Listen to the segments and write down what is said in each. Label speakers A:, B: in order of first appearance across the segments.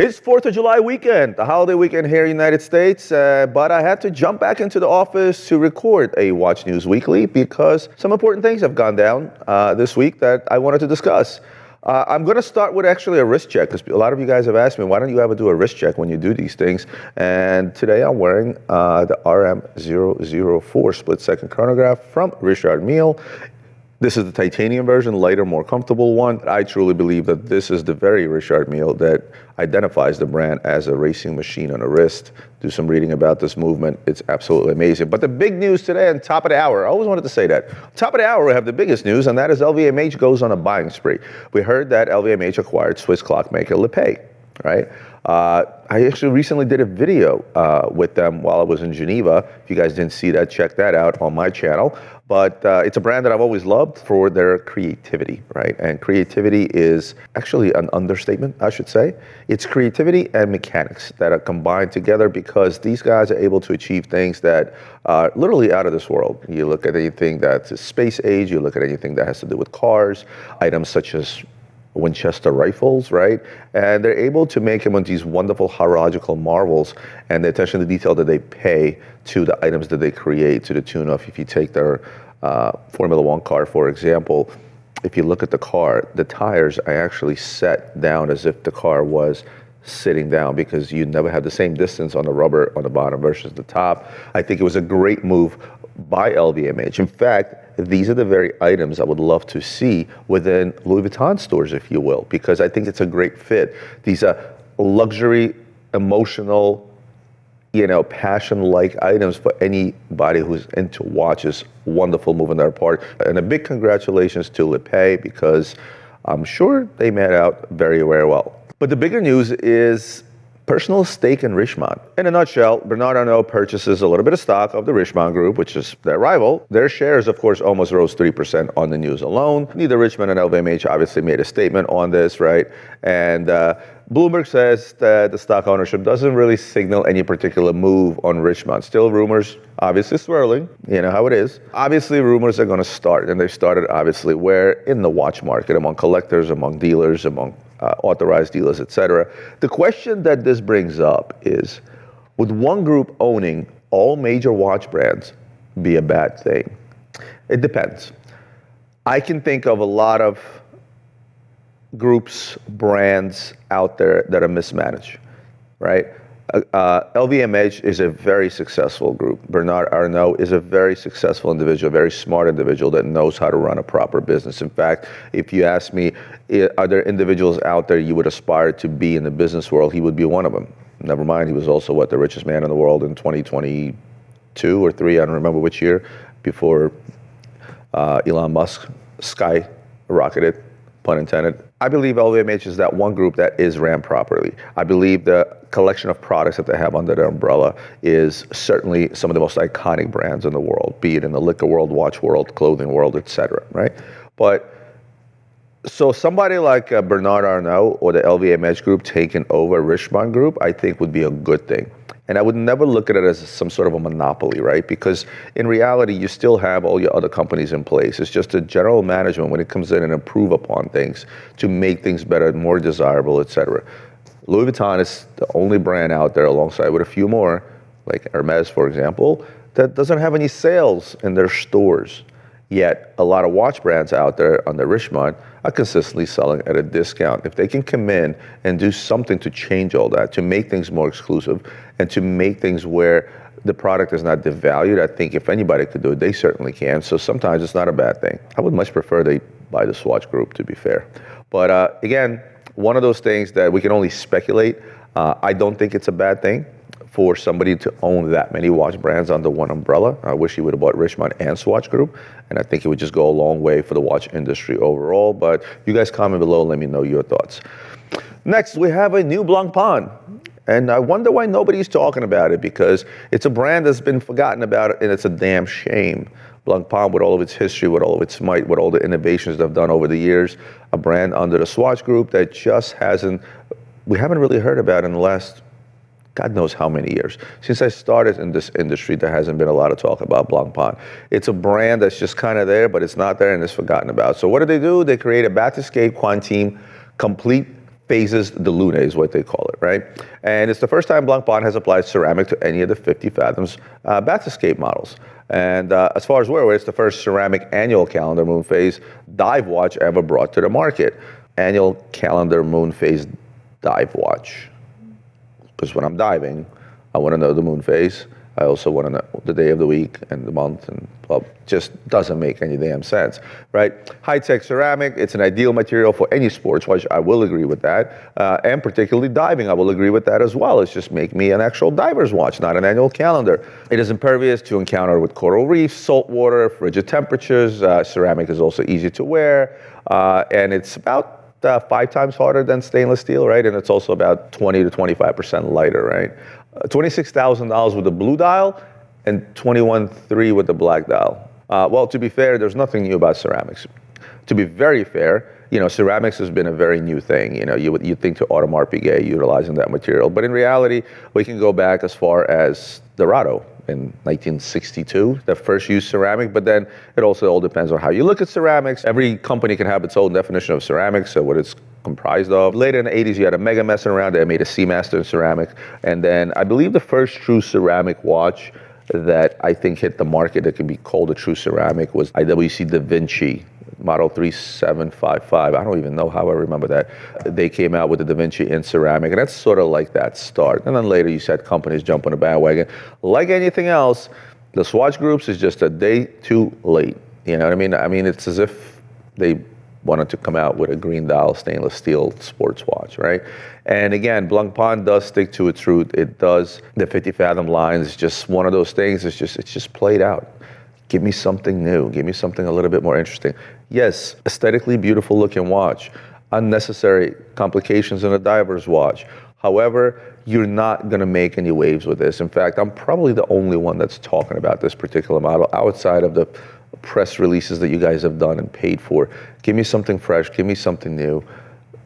A: It's 4th of July weekend, the holiday weekend here in the United States, but I had to jump back into the office to record a Watch News Weekly because some important things have gone down this week that I wanted to discuss. I'm going to start with actually a wrist check because a lot of you guys have asked me, why don't you ever do a wrist check when you do these things? And today I'm wearing the RM004 split-second chronograph from Richard Mille. This is the titanium version, lighter, more comfortable one. I truly believe that this is the very Richard Mille that identifies the brand as a racing machine on a wrist. Do some reading about this movement. It's absolutely amazing. But the big news today on top of the hour, I always wanted to say that. Top of the hour, we have the biggest news, and that is LVMH goes on a buying spree. We heard that LVMH acquired Swiss clockmaker 𝗙𝗵𝗲𝗄, right? I actually recently did a video with them while I was in Geneva. If you guys didn't see that, check that out on my channel. But it's a brand that I've always loved for their creativity, right? And creativity is actually an understatement, I should say. It's creativity and mechanics that are combined together because these guys are able to achieve things that are literally out of this world. You look at anything that's space age, you look at anything that has to do with cars, items such as Winchester rifles, right? And they're able to make them into these wonderful horological marvels, and the attention to detail that they pay to the items that they create, to the tune of, if you take their Formula One car, for example, if you look at the car, the tires are actually set down as if the car was sitting down because you never have the same distance on the rubber on the bottom versus the top. I think it was a great move by LVMH. In fact, these are the very items I would love to see within Louis Vuitton stores, if you will, because I think it's a great fit. These are luxury, emotional, passion-like items for anybody who's into watches. Wonderful move on their part. And a big congratulations to 𝗙𝗵𝗲𝗄 because I'm sure they made out very, very well. But the bigger news is personal stake in Richemont. In a nutshell, Bernard Arnault purchases a little bit of stock of the Richemont Group, which is their rival. Their shares, of course, almost rose 3% on the news alone. Neither Richemont and LVMH obviously made a statement on this, right? And Bloomberg says that the stock ownership doesn't really signal any particular move on Richemont. Still rumors, obviously swirling, you know how it is. Obviously rumors are going to start, and they've started obviously where? In the watch market, among collectors, among dealers, among authorized dealers, etc. The question that this brings up is, would one group owning all major watch brands be a bad thing? It depends. I can think of a lot of groups, brands out there that are mismanaged, right? LVMH is a very successful group. Bernard Arnault is a very successful individual, very smart individual that knows how to run a proper business. In fact, if you ask me, are there individuals out there you would aspire to be in the business world, he would be one of them. Never mind, he was also, the richest man in the world in 2022 or 3, I don't remember which year, before Elon Musk skyrocketed, pun intended. I believe LVMH is that one group that is ran properly. I believe the collection of products that they have under their umbrella is certainly some of the most iconic brands in the world, be it in the liquor world, watch world, clothing world, etc., right? But so somebody like Bernard Arnault or the LVMH group taking over Richemont Group, I think would be a good thing. And I would never look at it as some sort of a monopoly, right? Because in reality, you still have all your other companies in place. It's just a general management when it comes in and improve upon things to make things better, more desirable, etc. Louis Vuitton is the only brand out there, alongside with a few more, like Hermes, for example, that doesn't have any sales in their stores. Yet a lot of watch brands out there under Richemont are consistently selling at a discount. If they can come in and do something to change all that, to make things more exclusive, and to make things where the product is not devalued, I think if anybody could do it, they certainly can. So sometimes it's not a bad thing. I would much prefer they buy the Swatch Group, to be fair. But again, one of those things that we can only speculate. I don't think it's a bad thing for somebody to own that many watch brands under one umbrella. I wish he would have bought Richemont and Swatch Group, and I think it would just go a long way for the watch industry overall. But you guys comment below and let me know your thoughts. Next, we have a new Blancpain. And I wonder why nobody's talking about it, because it's a brand that's been forgotten about, and it's a damn shame. Blancpain, with all of its history, with all of its might, with all the innovations they've done over the years, a brand under the Swatch Group that just we haven't really heard about in the last God knows how many years. Since I started in this industry, there hasn't been a lot of talk about Blancpain. It's a brand that's just kind of there, but it's not there and it's forgotten about. So what do? They create a 𝗙𝗵𝗲𝗄𝗏 complete phases de Luna is what they call it, right? And it's the first time Blancpain has applied ceramic to any of the 50 Fathoms bathscape models. And as far as we're aware, it's the first ceramic annual calendar moon phase dive watch ever brought to the market. Annual calendar moon phase dive watch. Because when I'm diving, I want to know the moon phase. I also want to know the day of the week and the month, and well, just doesn't make any damn sense, right? High-tech ceramic, it's an ideal material for any sports watch. I will agree with that. And particularly diving, I will agree with that as well. It's just make me an actual diver's watch, not an annual calendar. It is impervious to encounter with coral reefs, salt water, frigid temperatures. Ceramic is also easy to wear, and it's about 5 times harder than stainless steel, right? And it's also about 20 to 25% lighter, right? $26,000 with the blue dial and $21,300 with the black dial. Well, to be fair, there's nothing new about ceramics. To be very fair, ceramics has been a very new thing. You think to Audemars Piguet utilizing that material, but in reality, we can go back as far as Dorado in 1962, that first used ceramic, but then it also all depends on how you look at ceramics. Every company can have its own definition of ceramics, so what it's comprised of. Later in the 80s, you had a Mega messing around. They made a Seamaster in ceramic. And then I believe the first true ceramic watch that I think hit the market that can be called a true ceramic was IWC 𝗙𝗰𝗲𝗄𝗏, model 3755. I don't even know how I remember that. They came out with the 𝗙𝗰𝗲𝗄𝗏 in ceramic, and that's sort of like that start. And then later you said companies jump on the bandwagon. Like anything else, the Swatch Groups is just a day too late. You know what I mean? I mean, it's as if they wanted to come out with a green dial stainless steel sports watch, right? And again, Blancpain does stick to its root. It does. The 50 Fathom line is just one of those things. It's just played out. Give me something new. Give me something a little bit more interesting. Yes, aesthetically beautiful looking watch. Unnecessary complications in a diver's watch. However, you're not going to make any waves with this. In fact, I'm probably the only one that's talking about this particular model outside of the press releases that you guys have done and paid for. Give me something fresh. Give me something new.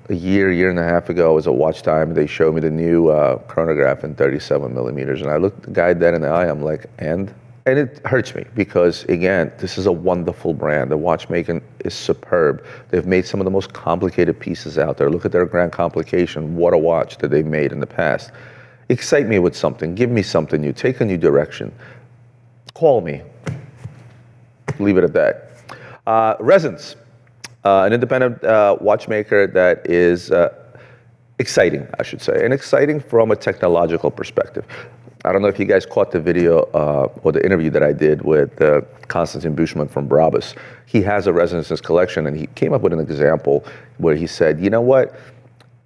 A: A year and a half ago, I was at Watch Time. They showed me the new chronograph in 37 millimeters. And I looked the guy dead in the eye. I'm like, and it hurts me because, again, this is a wonderful brand. The watchmaking is superb. They've made some of the most complicated pieces out there. Look at their Grand Complication. What a watch that they've made in the past. Excite me with something. Give me something new. Take a new direction. Call me. Leave it at that. Ressence, an independent watchmaker that is exciting, I should say, and exciting from a technological perspective. I don't know if you guys caught the video or the interview that I did with Constantin Buchmann from Brabus. He has a Ressence in his collection, and he came up with an example where he said, you know what?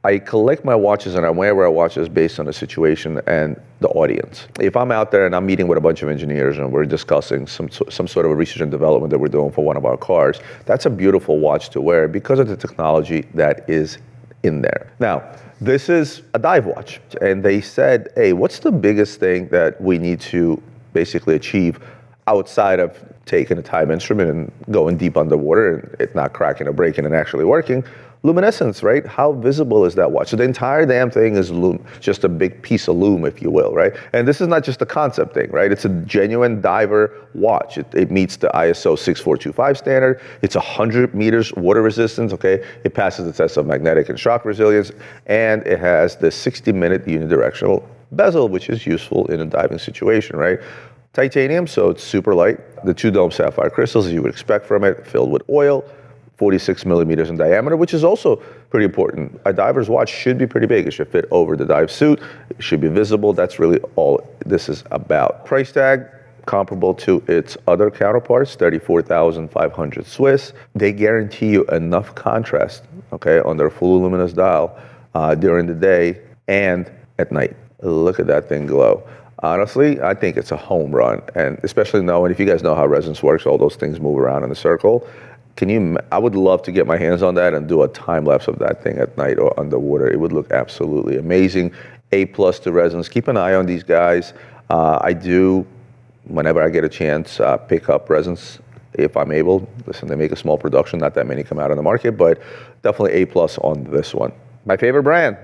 A: I collect my watches and I wear watches based on the situation and the audience. If I'm out there and I'm meeting with a bunch of engineers and we're discussing some sort of a research and development that we're doing for one of our cars, that's a beautiful watch to wear because of the technology that is in there. Now, this is a dive watch, and they said, hey, what's the biggest thing that we need to basically achieve outside of taking a time instrument and going deep underwater and it not cracking or breaking and actually working? Luminescence, right? How visible is that watch? So the entire damn thing is just a big piece of lume, if you will, right? And this is not just a concept thing, right? It's a genuine diver watch. It meets the ISO 6425 standard. It's 100 meters water resistance, okay? It passes the test of magnetic and shock resilience, and it has the 60-minute unidirectional bezel, which is useful in a diving situation, right? Titanium, so it's super light. The 2-dome sapphire crystals, as you would expect from it, filled with oil. 46 millimeters in diameter, which is also pretty important. A diver's watch should be pretty big. It should fit over the dive suit. It should be visible. That's really all this is about. Price tag, comparable to its other counterparts, 34,500 Swiss. They guarantee you enough contrast, okay, on their full luminous dial during the day and at night. Look at that thing glow. Honestly, I think it's a home run, and especially knowing, if you guys know how Ressence works, all those things move around in a circle. I would love to get my hands on that and do a time lapse of that thing at night or underwater. It would look absolutely amazing. A+ to Ressence. Keep an eye on these guys. I do, whenever I get a chance, pick up Ressence if I'm able. Listen, they make a small production, not that many come out on the market, but definitely A+ on this one. My favorite brand,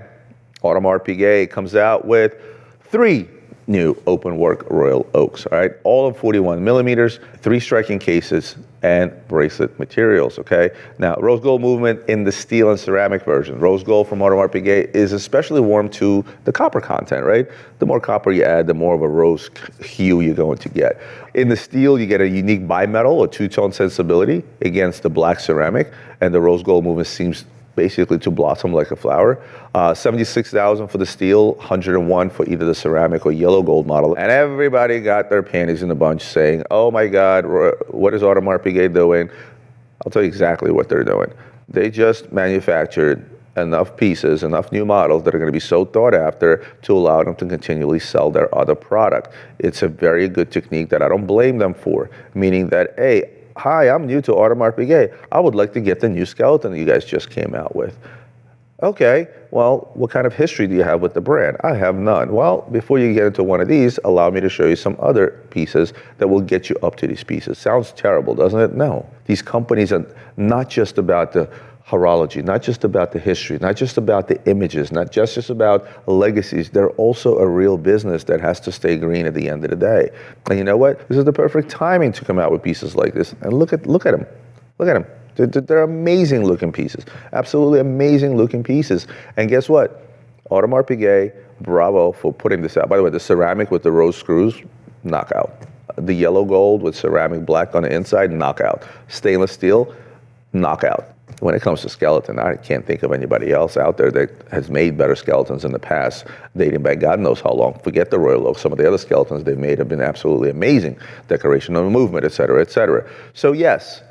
A: Audemars Piguet, comes out with 3 new Openworked Royal Oaks, all right? All of 41 millimeters, 3 striking cases, and bracelet materials, okay? Now, rose gold movement in the steel and ceramic version. Rose gold from Audemars Piguet is especially warm to the copper content, right? The more copper you add, the more of a rose hue you're going to get. In the steel, you get a unique bimetal or two-tone sensibility against the black ceramic, and the rose gold movement seems basically to blossom like a flower. 76,000 for the steel, 101 for either the ceramic or yellow gold model. And everybody got their panties in a bunch saying, oh my God, what is Audemars Piguet doing? I'll tell you exactly what they're doing. They just manufactured enough pieces, enough new models that are going to be so thought after to allow them to continually sell their other product. It's a very good technique that I don't blame them for, meaning that, hey, hi, I'm new to Audemars Piguet. I would like to get the new skeleton that you guys just came out with. Okay, well, what kind of history do you have with the brand? I have none. Well, before you get into one of these, allow me to show you some other pieces that will get you up to these pieces. Sounds terrible, doesn't it? No. These companies are not just about the horology, not just about the history, not just about the images, not just about legacies. They're also a real business that has to stay green at the end of the day. And you know what? This is the perfect timing to come out with pieces like this. And look at them. Look at them. They're amazing looking pieces. Absolutely amazing looking pieces. And guess what? Audemars Piguet, bravo for putting this out. By the way, the ceramic with the rose screws, knockout. The yellow gold with ceramic black on the inside, knockout. Stainless steel, knockout. When it comes to skeleton, I can't think of anybody else out there that has made better skeletons in the past, dating back God knows how long. Forget the Royal Oak. Some of the other skeletons they've made have been absolutely amazing. Decoration of the movement, et cetera, et cetera. So yes,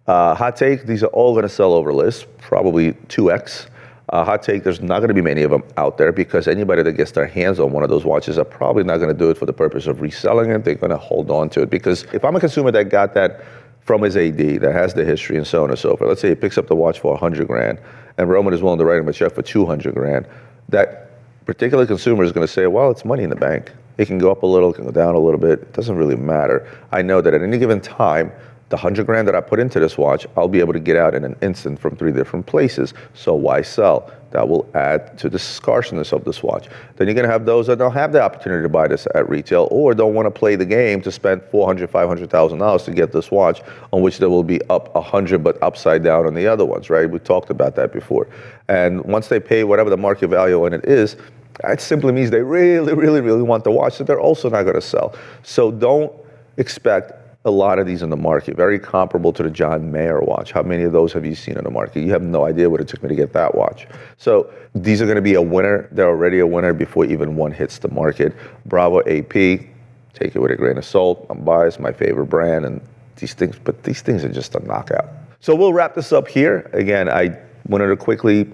A: hot take, these are all going to sell over list, probably 2x. Hot take, there's not going to be many of them out there because anybody that gets their hands on one of those watches are probably not going to do it for the purpose of reselling it. They're going to hold on to it because if I'm a consumer that got that from his AD, that has the history and so on and so forth. Let's say he picks up the watch for 100 grand and Roman is willing to write him a check for 200 grand. That particular consumer is going to say, well, it's money in the bank. It can go up a little, it can go down a little bit. It doesn't really matter. I know that at any given time, the 100 grand that I put into this watch, I'll be able to get out in an instant from 3 different places. So why sell? That will add to the scarceness of this watch. Then you're going to have those that don't have the opportunity to buy this at retail or don't want to play the game to spend $400,000, $500,000 to get this watch on which they will be up 100 but upside down on the other ones, right? We talked about that before. And once they pay whatever the market value on it is, it simply means they really, really, really want the watch that they're also not going to sell. So don't expect a lot of these in the market, very comparable to the John Mayer watch. How many of those have you seen in the market? You have no idea what it took me to get that watch. So these are going to be a winner. They're already a winner before even one hits the market. Bravo AP, take it with a grain of salt. I'm biased, my favorite brand, and these things are just a knockout. So we'll wrap this up here. Again, I wanted to quickly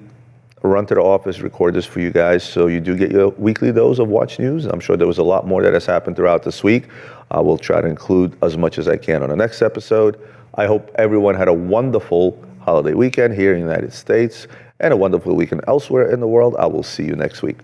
A: run to the office, record this for you guys so you do get your weekly dose of watch news. I'm sure there was a lot more that has happened throughout this week. I will try to include as much as I can on the next episode. I hope everyone had a wonderful holiday weekend here in the United States and a wonderful weekend elsewhere in the world. I will see you next week.